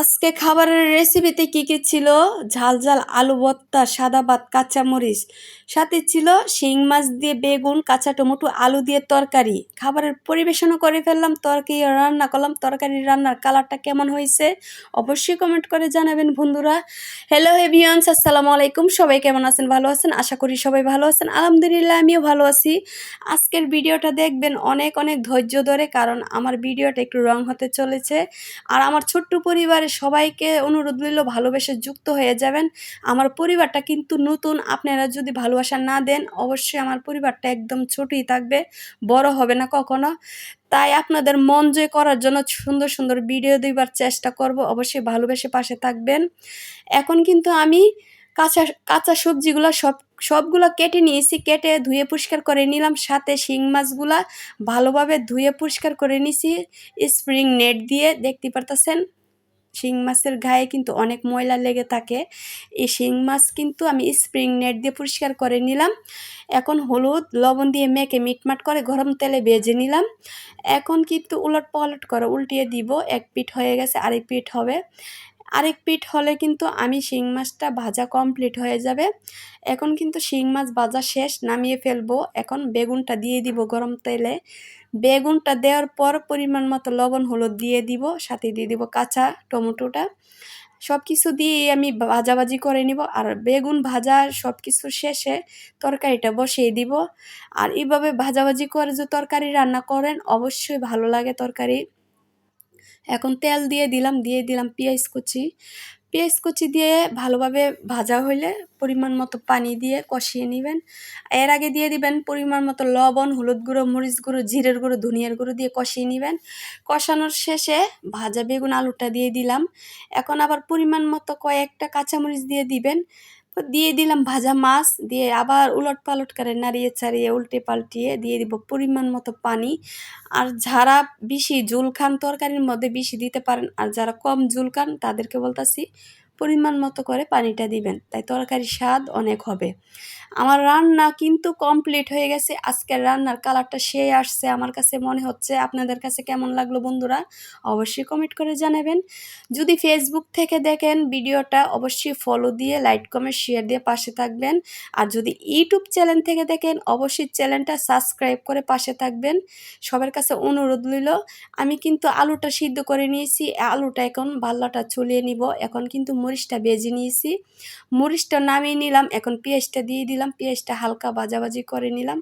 আজকে খাবারের রেসিপিতে কি ছিল? ঝাল ঝাল আলু ভর্তা, সাদা ভাত, কাঁচামরিচ, সাথে ছিল শিং মাছ দিয়ে বেগুন, কাঁচা টমেটো, আলু দিয়ে তরকারি। খাবারের পরিবেশনও করে ফেললাম, তরকারি রান্না করলাম। তরকারি রান্নার কালারটা কেমন হয়েছে অবশ্যই কমেন্ট করে জানাবেন বন্ধুরা। হ্যালো এভরিওয়ান, আসসালামু আলাইকুম। সবাই কেমন আছেন? ভালো আছেন? আশা করি সবাই ভালো আছেন। আলহামদুলিল্লাহ আমিও ভালো আছি। আজকের ভিডিওটা দেখবেন অনেক ধৈর্য ধরে, কারণ আমার ভিডিওটা একটু রং হতে চলেছে। আর আমার ছোট্ট পরিবারের সবাইকে অনুরোধ রইল ভালোবেসে যুক্ত হয়ে যাবেন। আমার পরিবারটা কিন্তু নতুন, আপনারা যদি ভালোবাসা না দেন অবশ্যই আমার পরিবারটা একদম ছোটই থাকবে, বড় হবে না কখনো। তাই আপনাদের মন জয় করার জন্য সুন্দর সুন্দর ভিডিও দিবার চেষ্টা করব, অবশ্যই ভালোবেসে পাশে থাকবেন। এখন কিন্তু আমি কাঁচা কাঁচা সবজিগুলো সবগুলো কেটে নিয়েছি, কেটে ধুয়ে পরিষ্কার করে নিলাম। সাথে শিং মাছগুলা ভালোভাবে ধুয়ে পরিষ্কার করে নিছি স্প্রিং নেট দিয়ে। দেখতে পারতেছেন শিং মাছের গায়ে কিন্তু অনেক ময়লা লেগে থাকে। এই শিং মাছ কিন্তু আমি স্প্রিং নেট দিয়ে পরিষ্কার করে নিলাম। এখন হলুদ লবণ দিয়ে মেখে মিটমাট করে গরম তেলে ভেজে নিলাম। এখন কিন্তু উলট পালট করে উল্টিয়ে দিব। এক পিঠ হয়ে গেছে, আরেক পিঠ হবে। আরেক পিঠ হলে কিন্তু আমি শিং মাছটা ভাজা কমপ্লিট হয়ে যাবে। এখন কিন্তু শিং মাছ ভাজা শেষ, নামিয়ে ফেলবো। এখন বেগুনটা দিয়ে দিব গরম তেলে। বেগুনটা দেওয়ার পর পরিমাণ মতো লবণ হলুদ দিয়ে দিব, সাথে দিয়ে দিব কাঁচা টমেটোটা। সব কিছু দিয়ে আমি ভাজাভাজি করে নিব। আর বেগুন ভাজা সব কিছু শেষে তরকারিটা বসিয়ে দিব। আর এইভাবে ভাজাভাজি করে যে তরকারি রান্না করেন অবশ্যই ভালো লাগে তরকারি। এখন তেল দিয়ে দিলাম পেঁয়াজ কুচি দিয়ে ভালোভাবে ভাজা হইলে পরিমাণ মতো পানি দিয়ে কষিয়ে নেবেন। এর আগে দিয়ে দিবেন পরিমাণ মতো লবণ, হলুদ গুঁড়ো, মরিচ গুঁড়ো, জিরের গুঁড়ো, ধনিয়ার গুঁড়ো দিয়ে কষিয়ে নেবেন। কষানোর শেষে ভাজা বেগুন আলুটা দিয়ে দিলাম। এখন আবার পরিমাণ মতো কয়েকটা কাঁচামরিচ দিয়ে দিলাম ভাজা মাছ দিয়ে, আবার উলট পালট করে নাড়িয়ে চাড়িয়ে উল্টে পাল্টিয়ে দিয়ে দিব পরিমাণ মতো পানি। আর যারা বেশি ঝোল খান তরকারির মধ্যে বেশি দিতে পারেন, আর যারা কম ঝোল খান তাদেরকে বলতাছি পরিমাণ মতো করে পানিটা দিবেন, তাই তরকারির স্বাদ অনেক হবে। আমার রান্না কিন্তু কমপ্লিট হয়ে গেছে। আজকের রান্নার কালারটা সেই আসছে আমার কাছে মনে হচ্ছে। আপনাদের কাছে কেমন লাগলো বন্ধুরা অবশ্যই কমেন্ট করে জানাবেন। যদি ফেসবুক থেকে দেখেন ভিডিওটা অবশ্যই ফলো দিয়ে লাইক কমেন্ট শেয়ার দিয়ে পাশে থাকবেন। আর যদি ইউটিউব চ্যানেল থেকে দেখেন অবশ্যই চ্যানেলটা সাবস্ক্রাইব করে পাশে থাকবেন। সবার কাছে অনুরোধ রইল। আমি কিন্তু আলুটা সিদ্ধ করে নিয়েছি, আলুটা এখন বাল্লাটা চলিয়ে নিব। এখন কিন্তু মরিচটা ভেজে নিয়েছি, মরিচটা নামিয়ে নিলাম। এখন পেঁয়াজটা দিয়ে দিলাম, পেঁয়াজটা হালকা ভাজাভাজি করে নিলাম।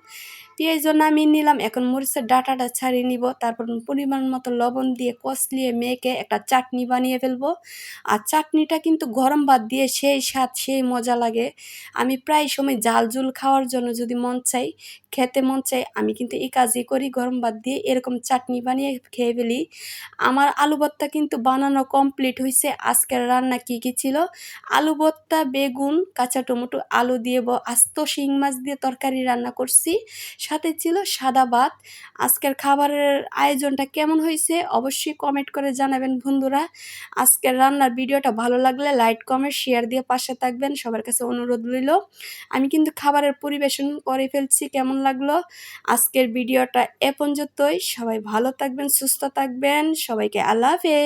পেঁয়াজও নামিয়ে নিলাম। এখন মরিচের ডাঁটাটা ছাড়িয়ে নিব। তারপর পরিমাণ মতো লবণ দিয়ে কষলিয়ে মেখে একটা চাটনি বানিয়ে ফেলবো। আর চাটনিটা কিন্তু গরম ভাত দিয়ে সেই স্বাদ, সেই মজা লাগে। আমি প্রায় সময় ঝাল ঝুল খাওয়ার জন্য যদি খেতে মন চাই আমি কিন্তু এই কাজই করি, গরম ভাত দিয়ে এরকম চাটনি বানিয়ে খেয়ে ফেলি। আমার আলু ভর্তা কিন্তু বানানো কমপ্লিট হয়েছে। আজকের রান্না কি ছিল? আলু ভর্তা, বেগুন, কাঁচা টমেটো, আলু দিয়ে আস্ত শিং মাছ দিয়ে তরকারি রান্না করছি। সাথে ছিল সাদা ভাত। আজকের খাবারের আয়োজনটা কেমন হয়েছে অবশ্যই কমেন্ট করে জানাবেন বন্ধুরা। আজকের রান্নার ভিডিওটা ভালো লাগলে লাইক কমেন্ট শেয়ার দিয়ে পাশে থাকবেন, সবার কাছে অনুরোধ রইল। আমি কিন্তু খাবারের পরিবেশন করে ফেলছি। কেমন লাগলো আজকের ভিডিওটা? এ পর্যন্তই। সবাই ভালো থাকবেন, সুস্থ থাকবেন। সবাইকে আল্লাহ হাফেজ।